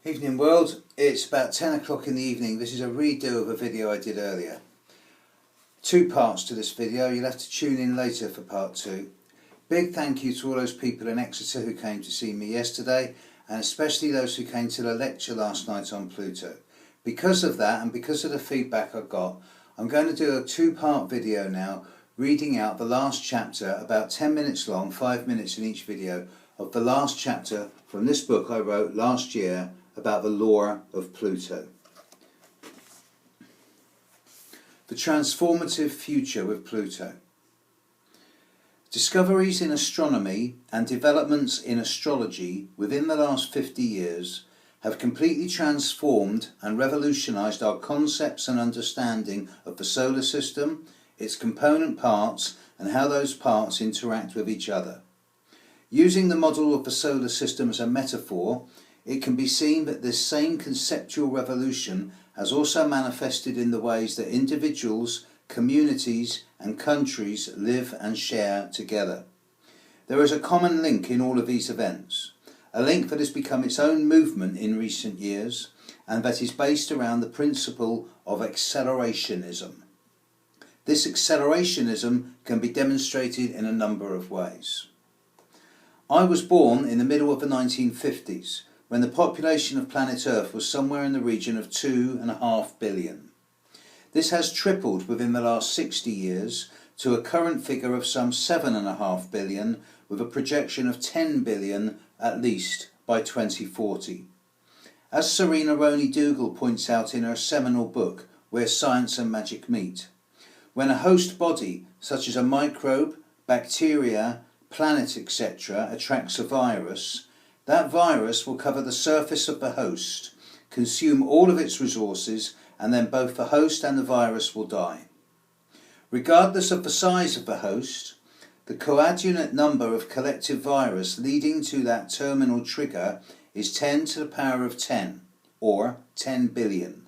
Evening world, it's about 10 o'clock in the evening. This is a redo of a video I did earlier. Two parts to this video, you'll have to tune in later for part two. Big thank you to all those people in Exeter who came to see me yesterday, and especially those who came to the lecture last night on Pluto. Because of that, and because of the feedback I got, I'm going to do a two-part video now, reading out the last chapter, about 10 minutes long, 5 minutes in each video, of the last chapter from this book I wrote last year about the lore of Pluto. The transformative future with Pluto. Discoveries in astronomy and developments in astrology within the last 50 years have completely transformed and revolutionized our concepts and understanding of the solar system, its component parts, and how those parts interact with each other. Using the model of the solar system as a metaphor, it can be seen that this same conceptual revolution has also manifested in the ways that individuals, communities and countries live and share together. There is a common link in all of these events, a link that has become its own movement in recent years and that is based around the principle of accelerationism. This accelerationism can be demonstrated in a number of ways. I was born in the middle of the 1950s, when the population of planet Earth was somewhere in the region of 2.5 billion. This has tripled within the last 60 years to a current figure of some 7.5 billion, with a projection of 10 billion at least by 2040. As Serena Roney-Dougal points out in her seminal book, Where Science and Magic Meet, when a host body, such as a microbe, bacteria, planet, etc., attracts a virus, that virus will cover the surface of the host, consume all of its resources, and then both the host and the virus will die. Regardless of the size of the host, the coordinate number of collective virus leading to that terminal trigger is 10 to the power of 10, or 10 billion.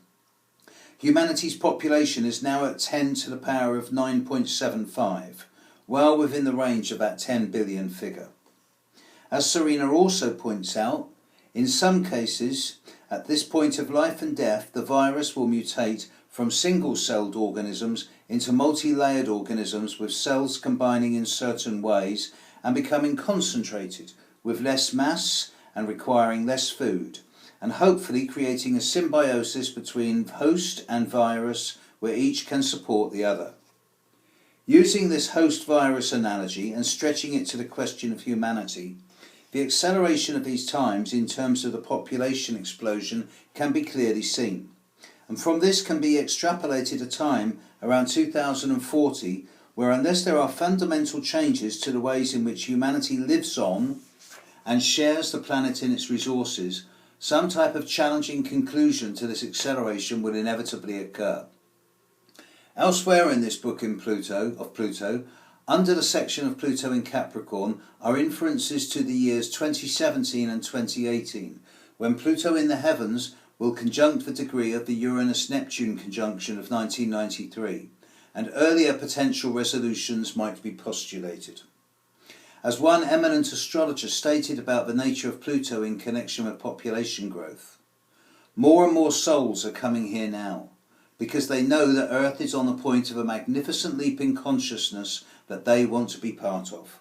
Humanity's population is now at 10 to the power of 9.75, well within the range of that 10 billion figure. As Serena also points out, in some cases, at this point of life and death, the virus will mutate from single-celled organisms into multi-layered organisms with cells combining in certain ways and becoming concentrated with less mass and requiring less food, and hopefully creating a symbiosis between host and virus where each can support the other. Using this host-virus analogy and stretching it to the question of humanity, the acceleration of these times in terms of the population explosion can be clearly seen. And from this can be extrapolated a time around 2040 where, unless there are fundamental changes to the ways in which humanity lives on and shares the planet in its resources, some type of challenging conclusion to this acceleration will inevitably occur. Elsewhere in this book of Pluto, under the section of Pluto in Capricorn are inferences to the years 2017 and 2018, when Pluto in the heavens will conjunct the degree of the Uranus-Neptune conjunction of 1993, and earlier potential resolutions might be postulated. As one eminent astrologer stated about the nature of Pluto in connection with population growth, more and more souls are coming here now, because they know that Earth is on the point of a magnificent leap in consciousness that they want to be part of.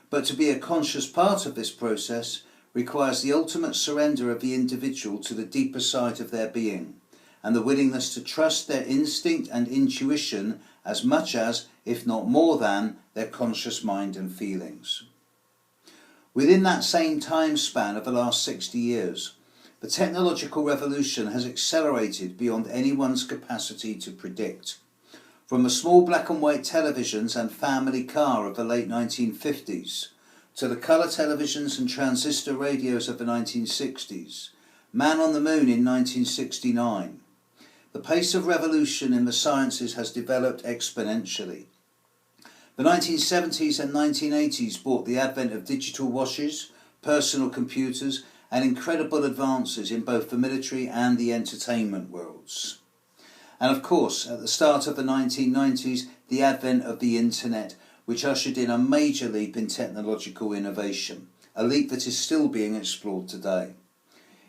But to be a conscious part of this process requires the ultimate surrender of the individual to the deeper side of their being, and the willingness to trust their instinct and intuition as much as, if not more than, their conscious mind and feelings. Within that same time span of the last 60 years, the technological revolution has accelerated beyond anyone's capacity to predict. From the small black and white televisions and family car of the late 1950s, to the colour televisions and transistor radios of the 1960s, man on the moon in 1969, the pace of revolution in the sciences has developed exponentially. The 1970s and 1980s brought the advent of digital watches, personal computers, and incredible advances in both the military and the entertainment worlds. And of course, at the start of the 1990s, the advent of the internet, which ushered in a major leap in technological innovation, a leap that is still being explored today.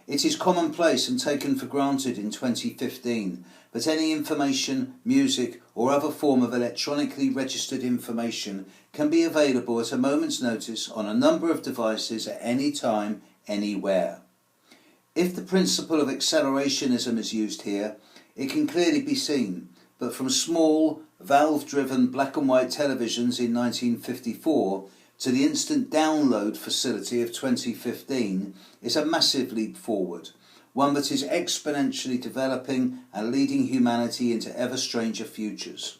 It is commonplace and taken for granted in 2015 that any information, music or other form of electronically registered information can be available at a moment's notice on a number of devices at any time, anywhere. If the principle of accelerationism is used here, it can clearly be seen, but from small, valve-driven black and white televisions in 1954 to the instant download facility of 2015 is a massive leap forward, one that is exponentially developing and leading humanity into ever stranger futures.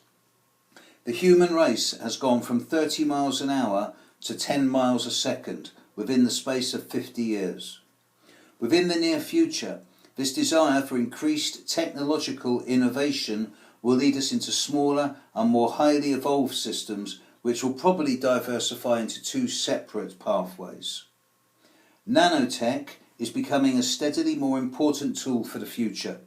The human race has gone from 30 miles an hour to 10 miles a second within the space of 50 years. Within the near future, this desire for increased technological innovation will lead us into smaller and more highly evolved systems which will probably diversify into two separate pathways. Nanotech is becoming a steadily more important tool for the future,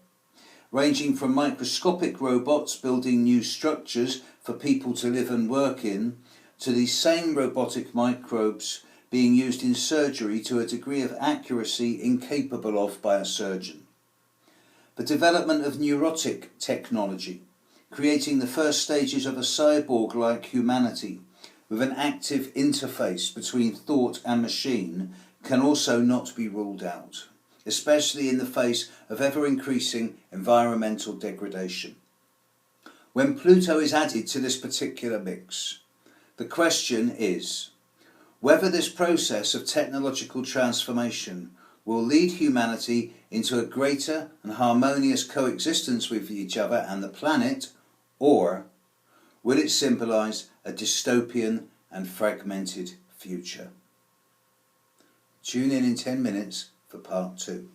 ranging from microscopic robots building new structures for people to live and work in, to these same robotic microbes being used in surgery to a degree of accuracy incapable of by a surgeon. The development of neurotic technology, creating the first stages of a cyborg-like humanity with an active interface between thought and machine, can also not be ruled out, especially in the face of ever-increasing environmental degradation. When Pluto is added to this particular mix, the question is whether this process of technological transformation will lead humanity into a greater and harmonious coexistence with each other and the planet, or will it symbolise a dystopian and fragmented future? Tune in 10 minutes for part 2.